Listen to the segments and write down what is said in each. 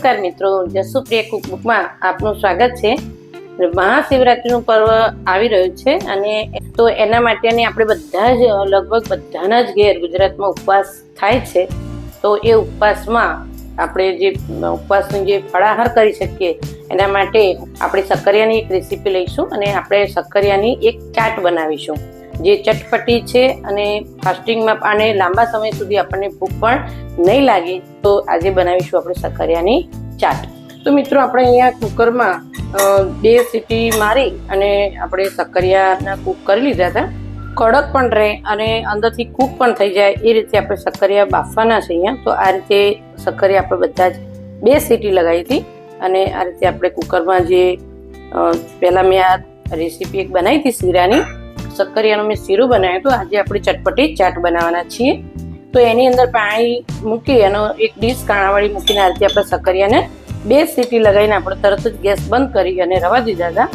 નમસ્કાર મિત્રો, જસુપ્રિયા કુકબુકમાં આપનું સ્વાગત છે। મહાશિવરાત્રીનું પર્વ આવી રહ્યું છે અને તો એના માટેની આપણે બધા જ લગભગ બધાના જ ઘેર ગુજરાતમાં ઉપવાસ થાય છે। તો એ ઉપવાસમાં આપણે જે ઉપવાસનું જે ફળાહાર કરી શકીએ એના માટે આપણે સક્કરિયાની એક રેસીપી લઈશું અને આપણે સક્કરિયાની એક ચાટ બનાવીશું જે ચટપટી છે અને ફાસ્ટિંગમાં અને લાંબા સમય સુધી આપણને ભૂખ પણ નહીં લાગે। તો આજે બનાવીશું આપણે સક્કરિયાની ચાટ। તો મિત્રો આપણે અહીંયા કુકરમાં 2 સીટી મારી અને આપણે સક્કરિયાના કૂક કરી લીધા હતા। કડક પણ રહે અને અંદરથી કૂક પણ થઈ જાય એ રીતે આપણે સક્કરિયા બાફવાના છે અહીંયા। તો આ રીતે સક્કરિયા આપણે બધા જ 2 સીટી લગાવી હતી અને આ રીતે આપણે કુકરમાં જે પહેલાં મેં આ રેસીપી એક બનાવી હતી શીરાની, સક્કરિયાનું મેં શીરું બનાવ્યું હતું। આજે આપણે ચટપટી ચાટ બનાવવાના છીએ। તો એની અંદર પાણી મૂકી અને એક ડીશ કાણાવાળી મૂકીને આ રીતે આપણે સક્કરિયાને 2 સીટી લગાવીને આપણે તરત જ ગેસ બંધ કરી અને રવા દીધા હતા।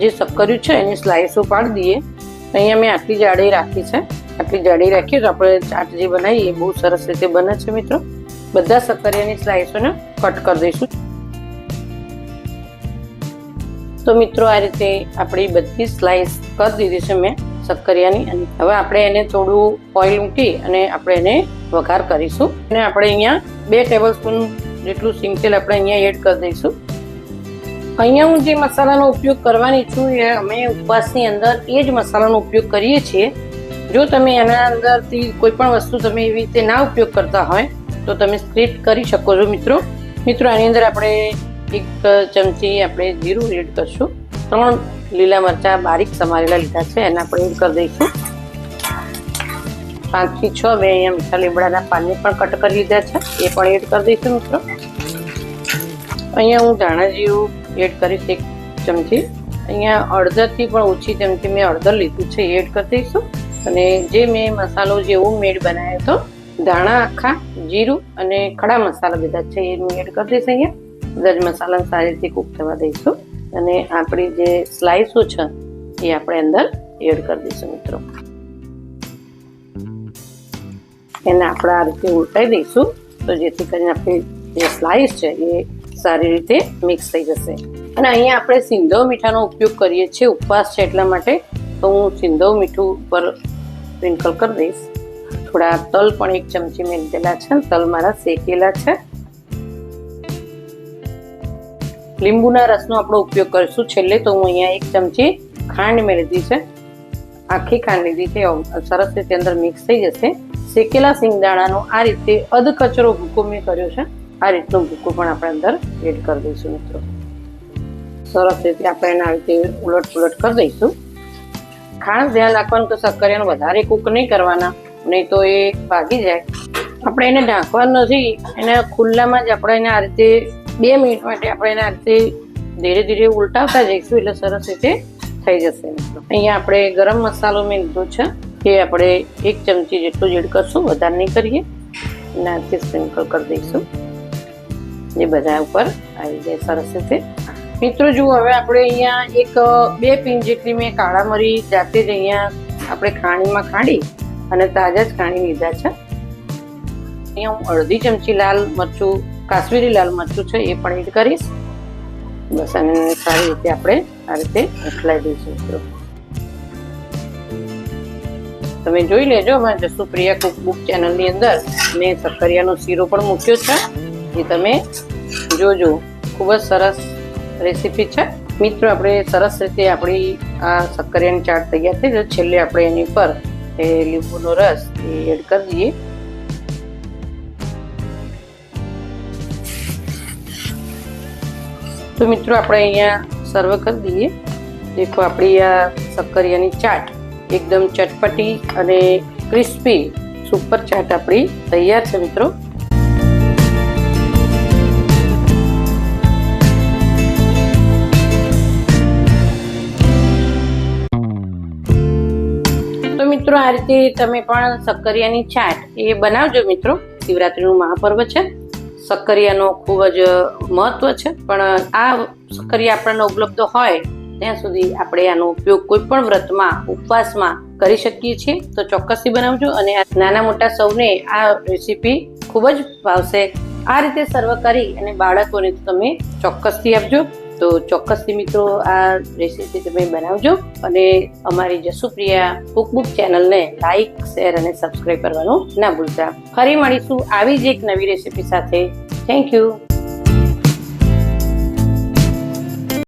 જે સક્કરિયું છે એની સ્લાઇસો પાડી દઈએ। અહીંયા મેં આટલી જાડી રાખી છે, આટલી જાડી રાખીએ તો આપણે ચાટ જે બનાવીએ એ બહુ સરસ રીતે બને છે મિત્રો। બધા સક્કરિયાની સ્લાઇસોને કટ કરી દઈશું। તો મિત્રો આ રીતે આપણી બધી સ્લાઇસ કરી દીધી છે મેં સક્કરિયાની અને હવે આપણે એને થોડું ઓઇલ મૂકી અને આપણે એને વઘાર કરીશું અને આપણે અહીંયા 2 ટેબલસ્પૂન જેટલું સિંગ તેલ આપણે અહીંયા એડ કરી દઈશું। અહીંયા હું જે મસાલાનો ઉપયોગ કરવાની છું એ અમે ઉપવાસની અંદર એ જ મસાલાનો ઉપયોગ કરીએ છીએ। જો તમે એના અંદરથી કોઈ પણ વસ્તુ તમે એવી રીતે ના ઉપયોગ કરતા હોય તો તમે સ્ક્રીપ કરી શકો છો મિત્રો। આની અંદર આપણે 1 ચમચી આપણે જીરું એડ કરશું। 3 લીલા મરચાં બારીક સમારેલા લીધા છે એને આપણે એડ કરી દઈશું। 5 થી 6 મેં અહીંયા મીઠા લીમડાના પાનને પણ કટ કરી લીધા છે એ પણ એડ કરી દઈશું મિત્રો। અહીંયા હું ધાણા જીરું એડ કરીશ 1 ચમચી। અહીંયા અડધાથી પણ ઓછી ચમચી મેં હળદર લીધું છે એ એડ કરી દઈશું અને જે મેં મસાલો જેવું મેડ બનાવ્યો હતો ધાણા આખા, જીરું અને ખડા મસાલા લીધા છે એ હું એડ કરી દઈશ। અહીંયા બધા જ મસાલાને સારી રીતે કૂક થવા દઈશું અને આપણી જે સ્લાઇસો છે એ આપણે અંદર એડ કરી દઈશું મિત્રો। એને આપણે આ રીતે ઉલટાઈ દઈશું તો જેથી કરીને આપણી જે સ્લાઇસ છે એ સારી રીતે મિક્સ થઈ જશે। અને અહીંયા આપણે સિંધવ મીઠાનો ઉપયોગ કરીએ છીએ, ઉપવાસ છે એટલા માટે તો હું સિંધવ મીઠું ઉપર સ્પ્રિંકલ કરી દઈશ। થોડા તલ પણ 1 ચમચી મેં લીધેલા છે, તલ મારા શેકેલા છે। લીંબુના રસનો આપણો ઉપયોગ કરીશું છેલ્લે। તો હું અહીંયા 1 ચમચી ખાંડ મેં લીધી છે, આખી ખાંડ લીધી છે, સરસ રીતે અંદર મિક્સ થઈ જશે। શેકેલા સિંગદાણાનો આ રીતે અધકચરો ભૂકો મેં કર્યો છે, આ રીતનો ભૂકો પણ આપણે અંદર એડ કરી દઈશું મિત્રો। સરસ રીતે આપણે એને આ રીતે ઉલટ પુલટ કરી દઈશું। ખાસ ધ્યાન રાખવાનું કે સક્કરિયાનો વધારે કૂક નહીં કરવાના, નહીં તો એ ભાગી જાય। આપણે એને ઢાંકવાનું નથી, એને ખુલ્લામાં જ આપણે એને આ રીતે 2 મિનિટ માટે આપણે એને આ રીતે ધીરે ધીરે ઉલટાવતા જઈશું એટલે સરસ રીતે થઈ જશે મિત્રો। અહીંયા આપણે ગરમ મસાલો મેં લીધો છે એ આપણે 1 ચમચી જેટલું એડ કરશું, વધારે નહીં કરીએ। નાથી સ્પ્રિંકલ કરી દઈશું જે બધા ઉપર આવી જાય સરસ રીતે મિત્રો। જુઓ હવે આપણે અહીંયા 2 પિંચ જેટલી મેં કાળા મરી જાતે જ અહીંયા આપણે ખાણીમાં ખાંડી અને તાજા જ ખાણી લીધા છે। અહીંયા હું અડધી ચમચી લાલ મરચું, કાશ્મીરી લાલ મરચું છે એ પણ એડ કરીશ। બસ આને સારી રીતે આપણે આ રીતે ઉખલાઈ દઈશું મિત્રો। તમે જોઈ લેજો અમારા જસુપ્રિયા કુકબુક ચેનલની અંદર મેં સક્કરિયાનો શીરો પણ મૂક્યો છે, એ તમે જોજો, ખૂબ જ સરસ રેસીપી છે મિત્રો। આપણે સરસ રીતે આપણી આ સક્કરિયાની ચાટ તૈયાર થઈ જાય। છેલ્લે આપણે એની ઉપર એ લીંબુનો રસ એ એડ કરી દઈએ। તો મિત્રો આપણે અહીંયા સર્વ કરી દઈએ। દેખો આપણી આ સક્કરિયાની ચાટ એકદમ ચટપટી અને ક્રિસ્પી સુપર ચાટ આપણી તૈયાર છે મિત્રો। તો મિત્રો આ રીતે તમે પણ સક્કરિયાની ચાટ એ બનાવજો મિત્રો। શિવરાત્રીનું મહાપર્વ છે, સક્કરિયાનો ખૂબ જ મહત્વ છે, પણ આ સક્કરિયા આપણને ઉપલબ્ધ હોય ત્યાં સુધી આપણે આનો ઉપયોગ કોઈ પણ વ્રતમાં, ઉપવાસમાં કરી શકીએ છીએ। તો ચોક્કસથી બનાવજો અને નાના મોટા સૌને આ રેસીપી ખૂબ જ ભાવશે। આ રીતે સર્વ કરી અને બાળકોને તમે ચોક્કસથી આપજો. તો ચોક્કસથી મિત્રો આ રેસીપી તમે બનાવજો અને અમારી જસુપ્રિયા કુકબુક ચેનલને લાઈક, શેર અને સબસ્ક્રાઈબ કરવાનું ના ભૂલતા. ફરી મળીશું આવી જ એક નવી રેસીપી સાથે. Thank you.